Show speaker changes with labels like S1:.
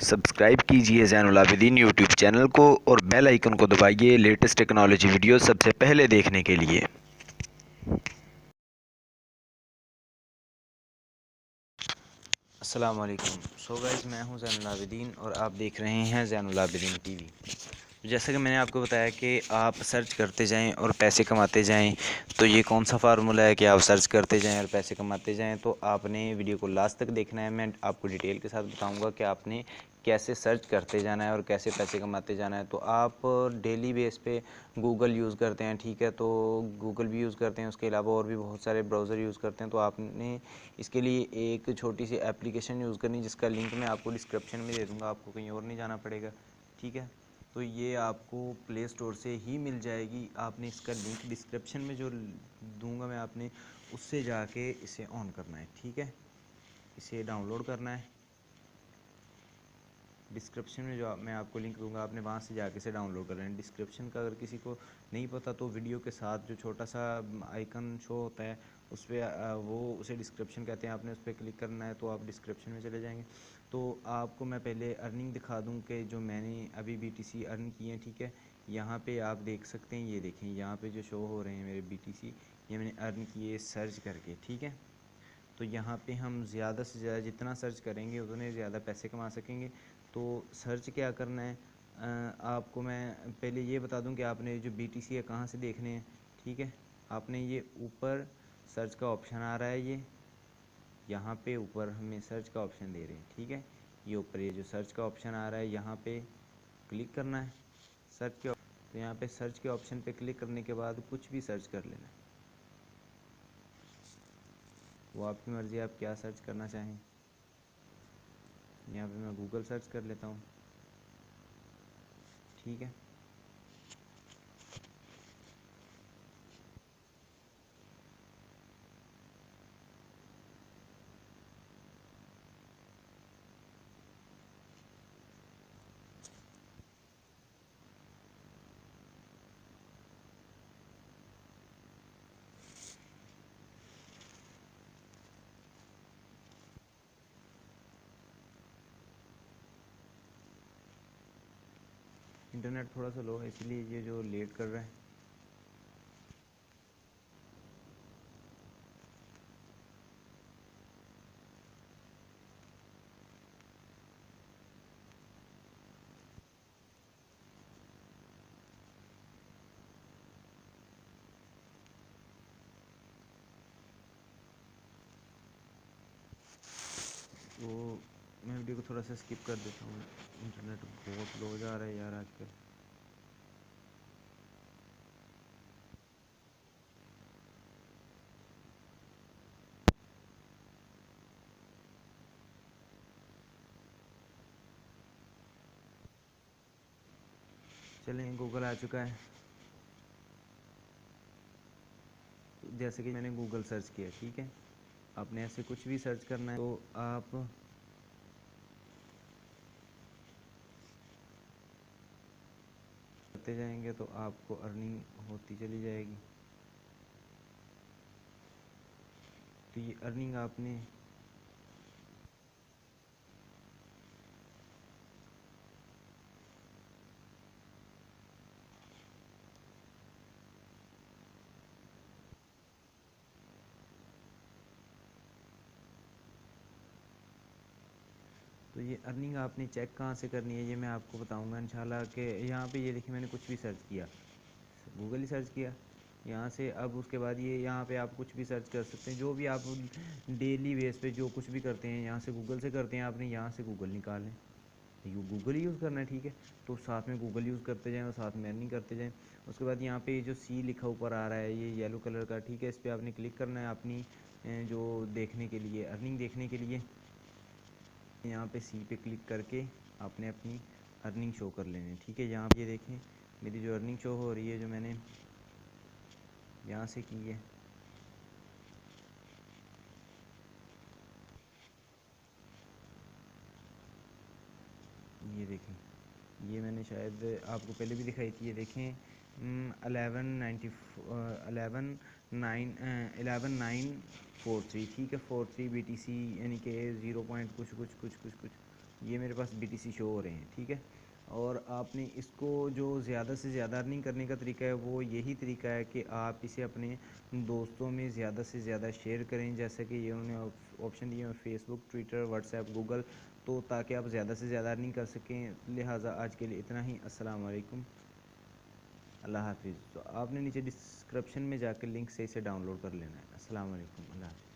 S1: Subscribe कीजिए Zainul Abidin YouTube channel को और बेल आइकन को दबाइए लेटेस्ट टेक्नोलॉजी वीडियो सबसे पहले देखने के लिए। अस्सलाम वालेकुम। सो गाइस, मैं हूं ज़ैनुल आबिदीन और आप देख रहे हैं ज़ैनुल आबिदीन टीवी। जैसा कि मैंने आपको बताया कि आप सर्च करते जाएं और पैसे कमाते जाएं, तो ये कौन सा फार्मूला है कि आप सर्च करते जाएं और पैसे कमाते जाएं। तो आपने वीडियो को लास्ट तक देखना है। मैं आपको डिटेल के साथ बताऊंगा कि आपने कैसे सर्च करते जाना है और कैसे पैसे कमाते जाना है। तो आप डेली बेस पे गूगल यूज़ करते हैं, ठीक है, तो गूगल भी यूज़ करते हैं, उसके अलावा और भी बहुत सारे ब्राउज़र यूज़ करते हैं। तो आपने इसके लिए एक छोटी सी एप्लीकेशन यूज़ करनी, जिसका लिंक मैं आपको डिस्क्रिप्शन में दे दूँगा, आपको कहीं और नहीं जाना पड़ेगा, ठीक है। तो ये आपको प्ले स्टोर से ही मिल जाएगी। आपने इसका लिंक डिस्क्रिप्शन में जो दूंगा मैं, आपने उससे जाके इसे ऑन करना है, ठीक है। इसे डाउनलोड करना है। डिस्क्रिप्शन में जो मैं आपको लिंक दूंगा, आपने वहाँ से जाके इसे डाउनलोड कर लेना है। डिस्क्रिप्शन का अगर किसी को नहीं पता तो वीडियो के साथ जो छोटा सा आइकन शो होता है उस पर, वो उसे डिस्क्रिप्शन कहते हैं, आपने उस पर क्लिक करना है तो आप डिस्क्रिप्शन में चले जाएंगे। तो आपको मैं पहले अर्निंग दिखा दूं कि जो मैंने अभी BTC अर्न किए हैं, ठीक है। यहाँ पे आप देख सकते हैं, ये देखें यहाँ पे जो शो हो रहे हैं मेरे BTC, ये मैंने अर्न किए सर्च करके, ठीक है। तो यहाँ पे हम ज़्यादा से ज़्यादा जितना सर्च करेंगे उतने ज़्यादा पैसे कमा सकेंगे। तो सर्च क्या करना है, आपको मैं पहले ये बता दूं कि आपने जो BTC है कहाँ से देखने हैं, ठीक है। आपने ये ऊपर सर्च का ऑप्शन आ रहा है, ये यहाँ पे ऊपर हमें सर्च का ऑप्शन दे रहे हैं, ठीक है। ये ऊपर ये जो सर्च का ऑप्शन आ रहा है, यहाँ पे क्लिक करना है सर्च के। तो यहाँ पे सर्च के ऑप्शन पे क्लिक करने के बाद कुछ भी सर्च कर लेना है, वो आपकी मर्ज़ी, आप क्या सर्च करना चाहें। यहाँ पे मैं गूगल सर्च कर लेता हूँ, ठीक है। इंटरनेट थोड़ा सा लो है इसलिए ये जो लेट कर रहा है। तो मैं वीडियो को थोड़ा सा स्किप कर देता हूँ, इंटरनेट बहुत लो जा रहा है यार आजकल। चलें, गूगल आ चुका है। जैसे कि मैंने गूगल सर्च किया, ठीक है। आपने ऐसे कुछ भी सर्च करना है तो आप करते जाएंगे तो आपको अर्निंग होती चली जाएगी। तो ये अर्निंग आपने तो ये अर्निंग आपने चेक कहाँ से करनी है, ये मैं आपको बताऊंगा इंशाल्लाह। कि यहाँ पे ये देखिए, मैंने कुछ भी सर्च किया, गूगल ही सर्च किया यहाँ से। अब उसके बाद ये यहाँ पे आप कुछ भी सर्च कर सकते हैं, जो भी आप डेली बेस पे जो कुछ भी करते हैं यहाँ से गूगल से करते हैं। आपने यहाँ से गूगल निकालें, यू गूगल ही यूज़ करना है, ठीक है। तो साथ में गूगल यूज़ करते जाएं और साथ में अर्निंग करते जाएं। उसके बाद यहाँ पे जो सी लिखा ऊपर आ रहा है, ये येलो कलर का, ठीक है, इस पर आपने क्लिक करना है अपनी जो देखने के लिए, अर्निंग देखने के लिए। यहाँ पे सी पे क्लिक करके आपने अपनी अर्निंग शो कर लेनी है, ठीक है। यहाँ पे ये देखें मेरी जो अर्निंग शो हो रही है, जो मैंने यहाँ से की है, ये देखें, ये मैंने शायद आपको पहले भी दिखाई थी, ये देखें 11,943, ठीक है, 43 BTC, यानी कि 0 पॉइंट कुछ कुछ कुछ कुछ कुछ ये मेरे पास BTC शो हो रहे हैं, ठीक है। और आपने इसको जो ज़्यादा से ज़्यादा अर्निंग करने का तरीका है वो यही तरीका है कि आप इसे अपने दोस्तों में ज़्यादा से ज़्यादा शेयर करें, जैसे कि ये उन्होंने ऑप्शन दिए हैं फेसबुक, ट्विटर, व्हाट्सएप, गूगल, तो ताकि आप ज़्यादा से ज़्यादा अर्निंग कर सकें। लिहाजा आज के लिए इतना ही। अस्सलाम वालेकुम, अल्लाह हाफिज़। तो आपने नीचे डिस्क्रिप्शन में जाकर लिंक से इसे डाउनलोड कर लेना है। अस्सलाम वालेकुम, अल्लाह हाफिज़।